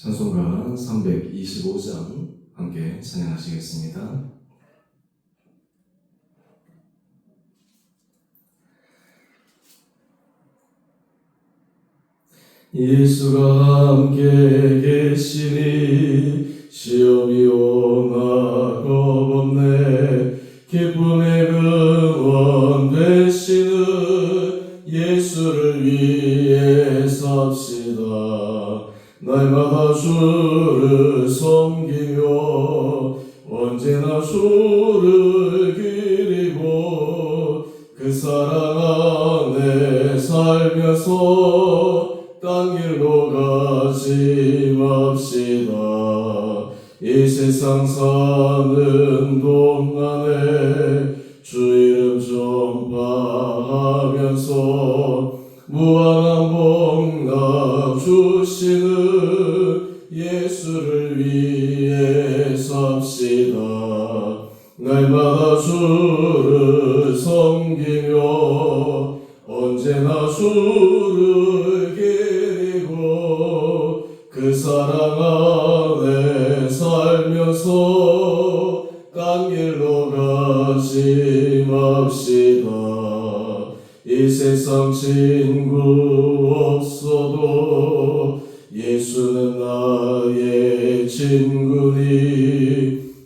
찬송가 325장 함께 찬양하시겠습니다. 예수가 함께 계시니 시험이 오나 겁없네. 기쁨의 근원 되시는 예수를 위해 삽시다. 날마다 주를 섬기며 언제나 주를 기리고 그 사랑 안에 살면서 딴 길로 가지 맙시다. 이 세상 사는 동안에 주 이름 전파하면서 무한한 복락 주시는 예수를 위해 삽시다. 날마다 주를 섬기며 언제나 주를 기리고 그 사랑 안에 살면서 딴 길로 가지 맙시다. 이 세상 친구 없어도 예수는 나의 친구니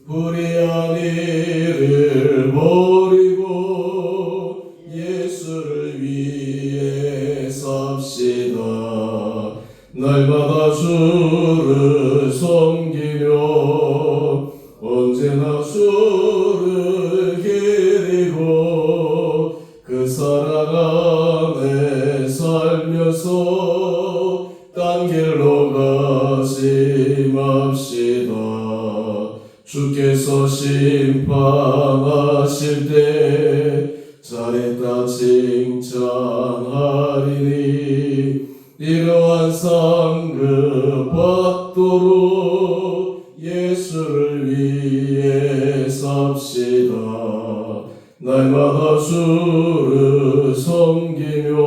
불의한 일을 버리고 예수를 위해 삽시다. 날마다 주를 섬기며 언제나 주를 기리고 그 사랑 안에 살면서 딴 길로 가지 맙시다. 주께서 심판하실 때 잘했다 칭찬하리니 이러한 상급 받도록 예수를 위해 삽시다. 날마다 주를 섬기며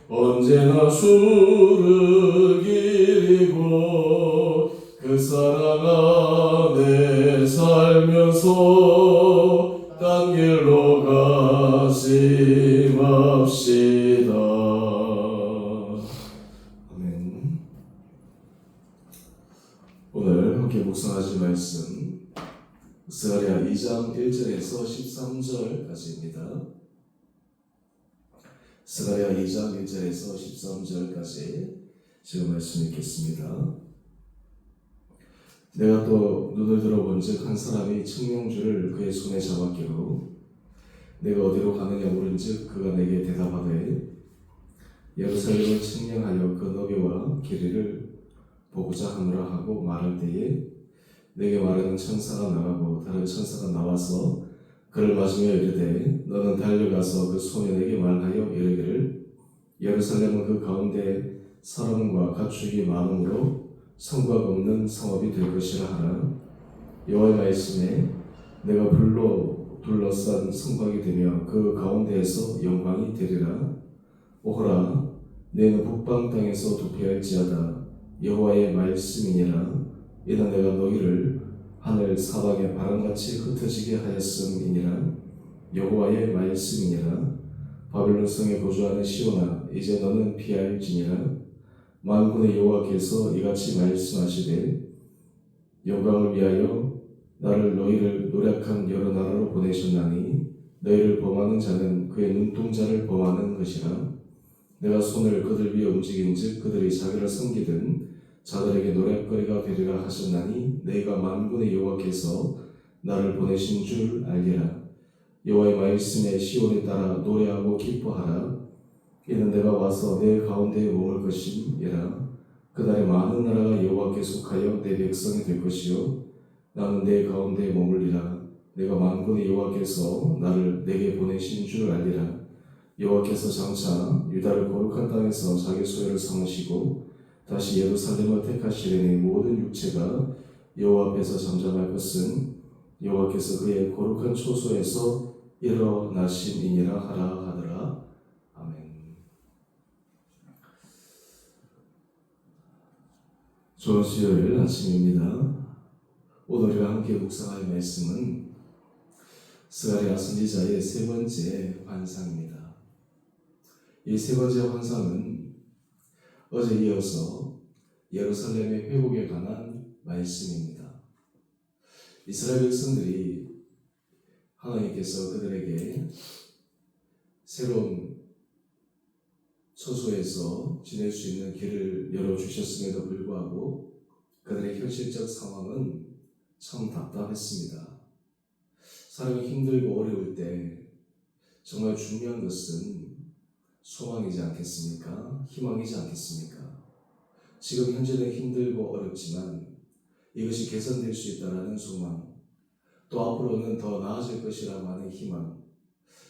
언제나 주를 기리고 그 사랑 안에 살면서 딴 길로 가지 맙시다. 아멘. 오늘 함께 묵상하실 말씀 스가랴 2장 1절에서 13절까지입니다. 스가랴 2장 1절에서 13절까지 지금 말씀 읽겠습니다. 내가 또 눈을 들어본즉 한 사람이 측량줄을 그의 손에 잡았기로 내가 어디로 가느냐 물은즉 그가 내게 대답하되 예루살렘을 측량하여 그 너비와 길이를 보고자 하노라 하고 말할 때에 내게 말하는 천사가 나가고 다른 천사가 나와서 그를 맞으며 이르되 너는 달려가서 그 소년에게 말하여 이르기를 예루살렘은 그 가운데 사람과 가축이 많으므로 성곽 없는 성읍이 될 것이라 하라. 여호와의 말씀에 내가 불로 둘러싼 성곽이 되며 그 가운데에서 영광이 되리라. 오호라 너희는 북방 땅에서 도피할지어다. 여호와의 말씀이니라. 이는 내가 너희를 하늘 사방에 바람같이 흩어지게 하였음이니라. 여호와의 말씀이니라. 바벨론 성에 거주하는 시온아 이제 너는 피할지니라. 만군의 여호와께서 이같이 말씀하시되 영광을 위하여 나를 너희를 노력한 여러 나라로 보내셨나니 너희를 범하는 자는 그의 눈동자를 범하는 것이라. 내가 손을 그들 위에 움직인즉 그들이 자기를 섬기든 자들에게 노랫거리가 되리라 하셨나니 너희가 만군의 여호와께서 나를 보내신 줄 알리라. 여호와의 말씀에 시온에 따라 노래하고 기뻐하라. 이는 내가 와서 내 가운데에 머물 것임이라. 그날에 많은 나라가 여호와께 속하여 내 백성이 될 것이요 나는 내 가운데에 머물리라. 내가 만군의 여호와께서 나를 내게 보내신 줄 알리라. 여호와께서 장차 유다를 거룩한 땅에서 자기 소유를 삼으시고 다시 예루살렘을 택하시려니 모든 육체가 여호와 앞에서 잠잠할 것은 여호와께서 그의 거룩한 초소에서 일어나심이니라 하라 하더라. 아멘. 좋은 수요일 아침입니다. 오늘 우리가 함께 묵상할 말씀은 스가랴 선지자의 세 번째 환상입니다. 이 세 번째 환상은 어제 이어서 예루살렘의 회복에 관한 말씀입니다. 이스라엘 백성들이 하나님께서 그들에게 새로운 처소에서 지낼 수 있는 길을 열어주셨음에도 불구하고 그들의 현실적 상황은 참 답답했습니다. 사람이 힘들고 어려울 때 정말 중요한 것은 소망이지 않겠습니까? 희망이지 않겠습니까? 지금 현재는 힘들고 어렵지만 이것이 개선될 수 있다는 소망, 또 앞으로는 더 나아질 것이라고 하는 희망,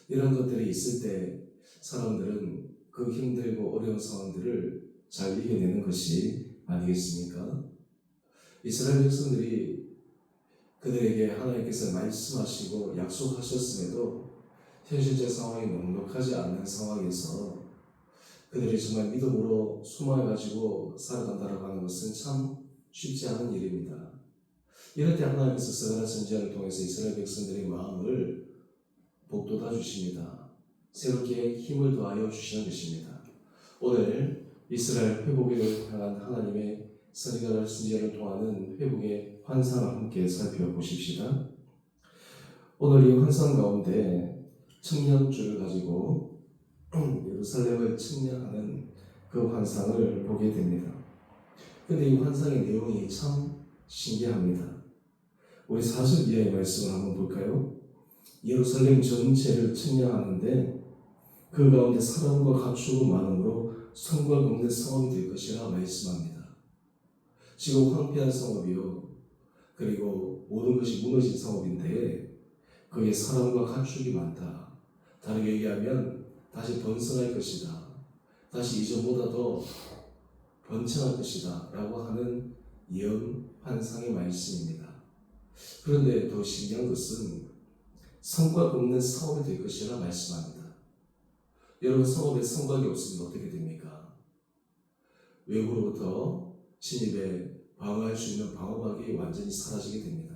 이런 것들이 있을 때 사람들은 그 힘들고 어려운 상황들을 잘 이겨내는 것이 아니겠습니까? 이스라엘 백성들이 그들에게 하나님께서 말씀하시고 약속하셨음에도 현실적 상황이 넉넉하지 않는 상황에서 그들이 정말 믿음으로 소망해가지고 살아간다고 하는 것은 참 쉽지 않은 일입니다. 이럴 때 하나님께서 스가랴 선지자를 통해서 이스라엘 백성들의 마음을 복돋아 주십니다. 새롭게 힘을 더하여 주시는 것입니다. 오늘 이스라엘 회복을 향한 하나님의 스가랴 선지자를 통하는 회복의 환상을 함께 살펴보십시다. 오늘 이 환상 가운데 청년줄을 가지고 예루살렘을 측량하는 그 환상을 보게 됩니다. 그런데 이 환상의 내용이 참 신기합니다. 우리 40 이하의 말씀을 한번 볼까요? 예루살렘 전체를 측량하는데 그 가운데 사람과 가축은 많으므로 성과 없는 성읍이 될 것이라 말씀합니다. 지금 황폐한 성읍이요, 그리고 모든 것이 무너진 성읍인데 거기에 사람과 가축이 많다. 다르게 얘기하면 다시 번성할 것이다. 다시 이전보다 더 번창할 것이다 라고 하는 예언 환상의 말씀입니다. 그런데 더 신기한 것은 성곽 없는 성읍이 될 것이라 말씀합니다. 여러분, 성읍에 성곽이 없으면 어떻게 됩니까? 외부로부터 침입에 방어할 수 있는 방어막이 완전히 사라지게 됩니다.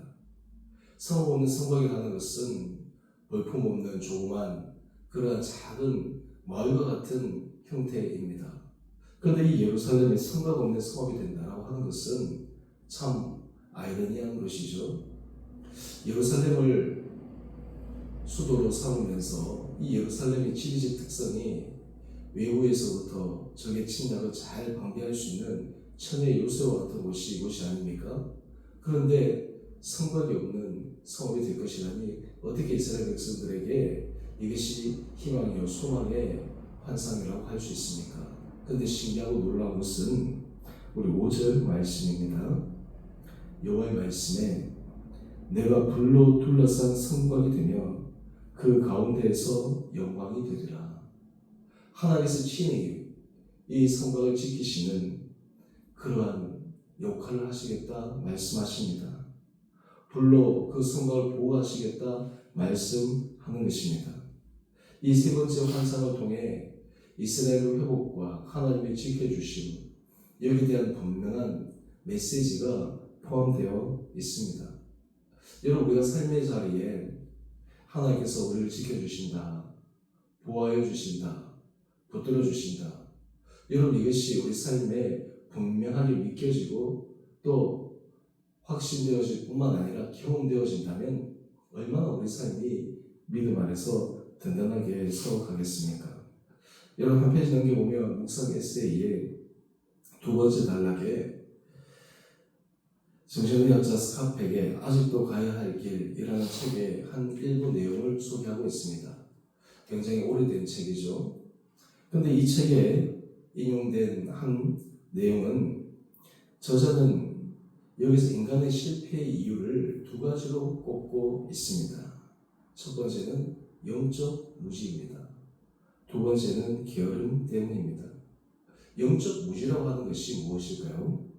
성읍 없는 성곽이라는 것은 볼품없는 조그만 그러한 작은 마을과 같은 형태입니다. 그런데 이 예루살렘이 성곽 없는 성읍이 된다고 하는 것은 참 아이러니한 것이죠. 예루살렘을 수도로 삼으면서 이 예루살렘의 지리적 특성이 외부에서부터 적의 침략을 잘 방비할 수 있는 천의 요새와 같은 곳이 아닙니까? 그런데 성곽이 없는 성읍이 될 것이라니 어떻게 이스라엘 백성들에게 이것이 희망이요 소망의 환상이라고 할 수 있습니까? 그런데 신기하고 놀라운 것은 우리 5절 말씀입니다. 여호와의 말씀에 내가 불로 둘러싼 성곽이 되며 그 가운데에서 영광이 되리라. 하나님께서 친히 이 성곽을 지키시는 그러한 역할을 하시겠다 말씀하십니다. 불로 그 성곽을 보호하시겠다 말씀하는 것입니다. 이 세 번째 환상을 통해 이스라엘의 회복과 하나님의 지켜주심, 여기에 대한 분명한 메시지가 포함되어 있습니다. 여러분, 우리가 삶의 자리에 하나님께서 우리를 지켜주신다, 보호하여 주신다, 붙들어 주신다. 여러분, 이것이 우리 삶에 분명하게 믿겨지고 또 확신되어질 뿐만 아니라 경험되어진다면 얼마나 우리 삶이 믿음 안에서 든든하게 서가겠습니까? 여러분, 한 페이지 넘겨보면 묵상 에세이의 두 번째 단락에 정신의학자 스카펙의 아직도 가야 할 길이라는 책의 한 일부 내용을 소개하고 있습니다. 굉장히 오래된 책이죠. 그런데 이 책에 인용된 한 내용은 저자는 여기서 인간의 실패의 이유를 두 가지로 꼽고 있습니다. 첫 번째는 영적 무지입니다. 두 번째는 게으름 때문입니다. 영적 무지라고 하는 것이 무엇일까요?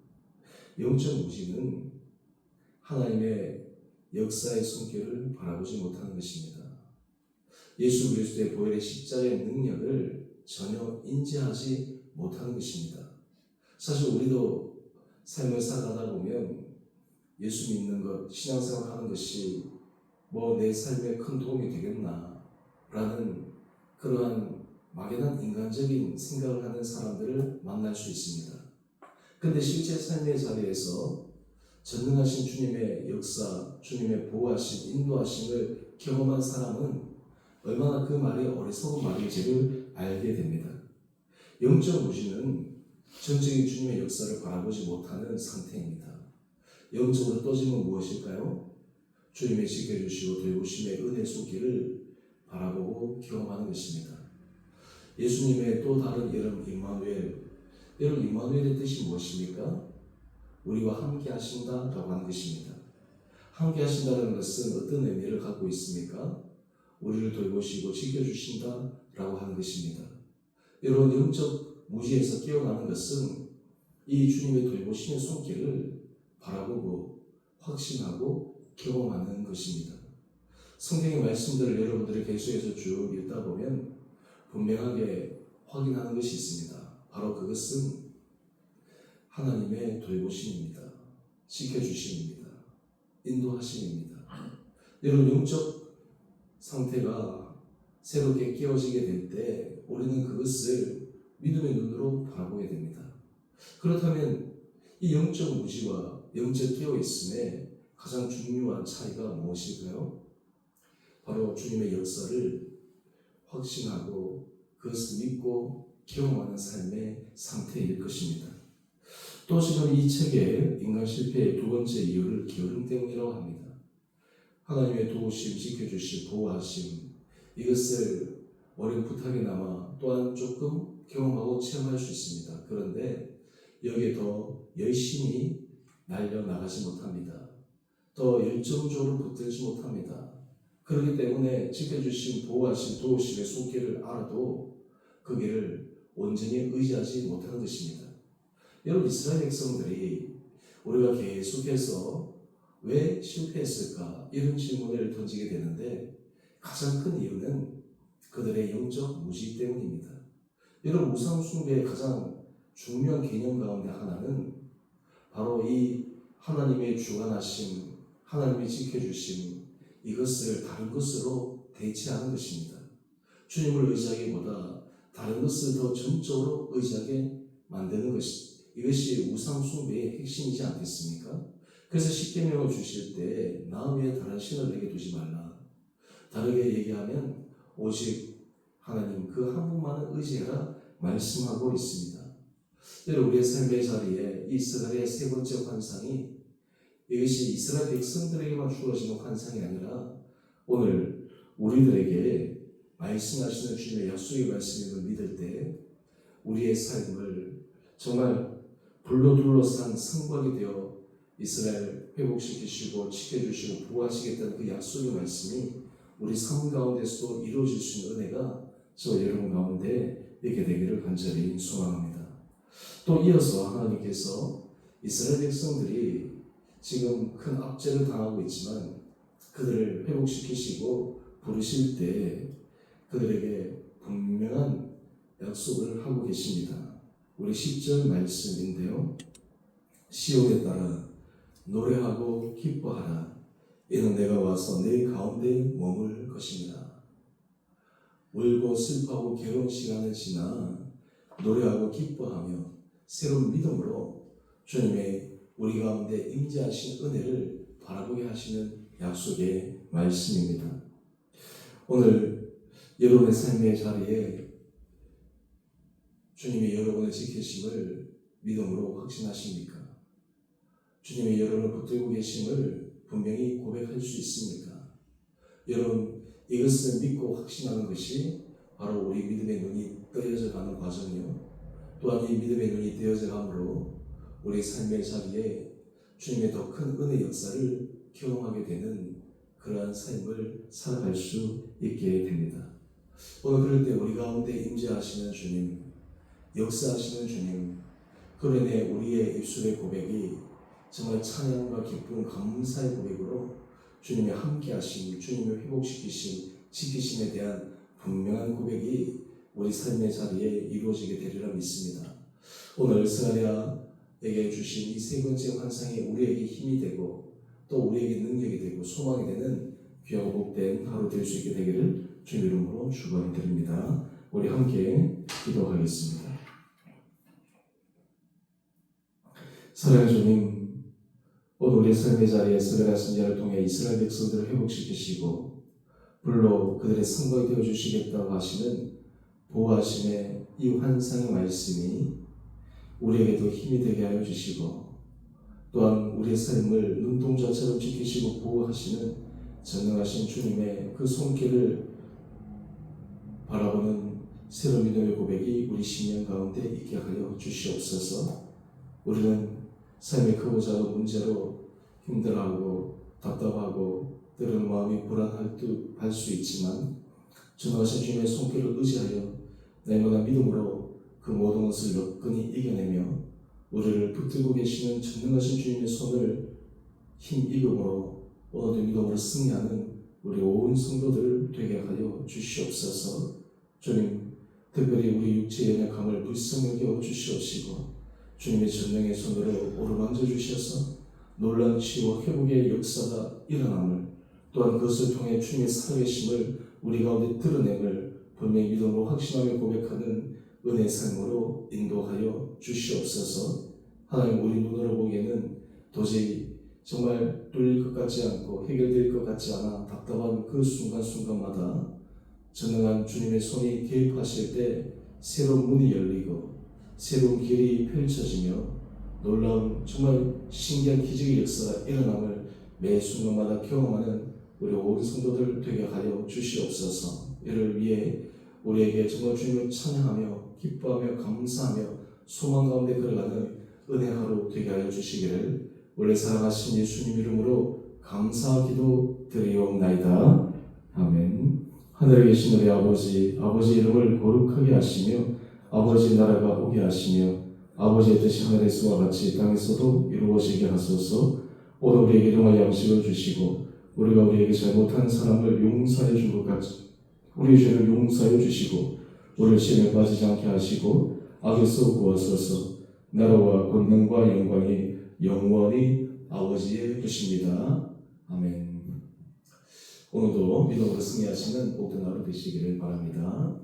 영적 무지는 하나님의 역사의 손길을 바라보지 못하는 것입니다. 예수 그리스도의 보혈의 십자가의 능력을 전혀 인지하지 못하는 것입니다. 사실 우리도 삶을 살아가다 보면 예수 믿는 것, 신앙생활 하는 것이 뭐 내 삶에 큰 도움이 되겠나 라는 그러한 막연한 인간적인 생각을 하는 사람들을 만날 수 있습니다. 그런데 실제 삶의 자리에서 전능하신 주님의 역사, 주님의 보호하심, 인도하심을 경험한 사람은 얼마나 그 말이 어리석은 말인지를 알게 됩니다. 영적 무지는 전적인 주님의 역사를 바라보지 못하는 상태입니다. 영적으로 떠짐은 무엇일까요? 주님의 지켜주시고 돌보심의 은혜 속기를 바라보고 경험하는 것입니다. 예수님의 또 다른 이름 임마누엘, 여러분 임마누엘의 뜻이 무엇입니까? 우리와 함께 하신다라고 하는 것입니다. 함께 하신다는 것은 어떤 의미를 갖고 있습니까? 우리를 돌보시고 지켜주신다라고 하는 것입니다. 여러분 영적 무지에서 깨어나는 것은 이 주님의 돌보심의 손길을 바라보고 확신하고 경험하는 것입니다. 성경의 말씀들을 여러분들이 계속해서 쭉 읽다 보면 분명하게 확인하는 것이 있습니다. 바로 그것은 하나님의 돌보심입니다. 지켜주심입니다. 인도하심입니다. 여러분 영적 상태가 새롭게 깨어지게 될 때 우리는 그것을 믿음의 눈으로 바라보게 됩니다. 그렇다면 이 영적 무지와 영적 깨어있음의 가장 중요한 차이가 무엇일까요? 바로 주님의 역사를 확신하고 그것을 믿고 경험하는 삶의 상태일 것입니다. 또 지금 이 책의 인간 실패의 두 번째 이유를 게으름 때문이라고 합니다. 하나님의 도우심, 지켜주심, 보호하심 이것을 어렴풋하게나마 또한 조금 경험하고 체험할 수 있습니다. 그런데 여기에 더 열심히 날려나가지 못합니다. 더 열정적으로 붙들지 못합니다. 그렇기 때문에 지켜주신 보호하신 도우심의 손길을 알아도 그 길을 온전히 의지하지 못하는 것입니다. 여러분 이스라엘 백성들이 우리가 계속해서 왜 실패했을까 이런 질문을 던지게 되는데 가장 큰 이유는 그들의 영적 무지 때문입니다. 여러분 우상 숭배의 가장 중요한 개념 가운데 하나는 바로 이 하나님의 주관하심, 하나님의 지켜주심 이것을 다른 것으로 대체하는 것입니다. 주님을 의지하기보다 다른 것을 더 전적으로 의지하게 만드는 이것이 우상 숭배의 핵심이지 않겠습니까? 그래서 십계명을 주실 때 나 외에 다른 신을 내게 두지 말라. 다르게 얘기하면 오직 하나님 그 한 분만을 의지해라 말씀하고 있습니다. 여러분 우리의 삶의 자리에 이스라엘의 세 번째 환상이 이것이 이스라엘 백성들에게만 주어지는 환상이 아니라 오늘 우리들에게 말씀하시는 주님의 약속의 말씀을 믿을 때 우리의 삶을 정말 불로 둘러싼 성곽이 되어 이스라엘 회복시키시고 지켜주시고 보호하시겠다는 그 약속의 말씀이 우리 삶 가운데서도 이루어질 수 있는 은혜가 저 여러분 가운데 있게 되기를 간절히 소망합니다. 또 이어서 하나님께서 이스라엘 백성들이 지금 큰 압제를 당하고 있지만 그들을 회복시키시고 부르실 때 그들에게 분명한 약속을 하고 계십니다. 우리 10절 말씀인데요. 시온에 따라 노래하고 기뻐하라. 이는 내가 와서 네 가운데 머물 것입니다. 울고 슬퍼하고 괴로운 시간을 지나 노래하고 기뻐하며 새로운 믿음으로 주님의 우리 가운데 임재하신 은혜를 바라보게 하시는 약속의 말씀입니다. 오늘 여러분의 삶의 자리에 주님이 여러분을 지키심을 믿음으로 확신하십니까? 주님이 여러분을 붙들고 계심을 분명히 고백할 수 있습니까? 여러분 이것을 믿고 확신하는 것이 바로 우리 믿음의 눈이 뜨여져 가는 과정이요. 또한 이 믿음의 눈이 뜨여져 감으로 우리 삶의 자리에 주님의 더 큰 은혜 역사를 경험하게 되는 그러한 삶을 살아갈 수 있게 됩니다. 오늘 그럴 때 우리 가운데 임재하시는 주님, 역사하시는 주님, 그로 인해 우리의 입술의 고백이 정말 찬양과 기쁨, 감사의 고백으로 주님의 함께하심, 주님의 회복시키심, 지키심에 대한 분명한 고백이 우리 삶의 자리에 이루어지게 되리라 믿습니다. 오늘 스가랴 하나님에게 주신 이 세 번째 환상이 우리에게 힘이 되고 또 우리에게 능력이 되고 소망이 되는 귀하고 복된 하루 될 수 있게 되기를 주 이름으로 축원드립니다. 우리 함께 기도하겠습니다. 사랑하는 주님, 오늘 우리 삶의 자리에서 그런 선지자를 통해 이스라엘 백성들을 회복시키시고 불로 그들의 선거가 되어주시겠다고 하시는 보호하심의 이 환상의 말씀이 우리에게도 힘이 되게 하여 주시고 또한 우리의 삶을 눈동자처럼 지키시고 보호하시는 전능하신 주님의 그 손길을 바라보는 새로운 믿음의 고백이 우리 심령 가운데 있게 하여 주시옵소서. 우리는 삶의 크고 작은 문제로 힘들어하고 답답하고 때로는 마음이 불안할 수 있지만 전능하신 주님의 손길을 의지하여 날마다 믿음으로 그 모든 것을 여건히 이겨내며 우리를 붙들고 계시는 전능하신 주님의 손을 힘입음으로 오늘도 믿음으로 승리하는 우리 온 성도들 되게 하여 주시옵소서. 주님, 특별히 우리 육체의 연약함을 불쌍하게 여주시옵시고 주님의 전능의 손으로 오르만져 주셔서 놀라운 치유와 회복의 역사가 일어남을 또한 그것을 통해 주님의 살아계심을 우리 가운데 드러냄을 분명히 믿음으로 확신하며 고백하는 은혜의 삶으로 인도하여 주시옵소서. 하나님, 우리 눈으로 보기에는 도저히 정말 뚫릴 것 같지 않고 해결될 것 같지 않아 답답한 그 순간순간마다 전능한 주님의 손이 개입하실 때 새로운 문이 열리고 새로운 길이 펼쳐지며 놀라운 정말 신기한 기적의 역사가 일어남을 매 순간마다 경험하는 우리 온 성도들 되게 하여 주시옵소서. 이를 위해 우리에게 정말 주님을 찬양하며 기뻐하며 감사하며 소망 가운데 걸어가는 은혜 하루 되게 하여 주시기를 원래 사랑하신 예수님 이름으로 감사기도 드리옵나이다. 아멘. 하늘에 계신 우리 아버지 이름을 거룩하게 하시며 아버지 나라가 오게 하시며 아버지의 뜻이 하늘에서와 같이 땅에서도 이루어지게 하소서. 오늘 우리에게 일용할 양식을 주시고 우리가 우리에게 잘못한 사람을 용서해 준 것 같이 우리의 죄를 용서해 주시고 우리를 시험에 빠지지 않게 하시고 악에서 구하소서. 나라와 권능과 영광이 영원히 아버지의 것입니다. 아멘. 오늘도 믿음으로 승리하시는 복된 하루 되시기를 바랍니다.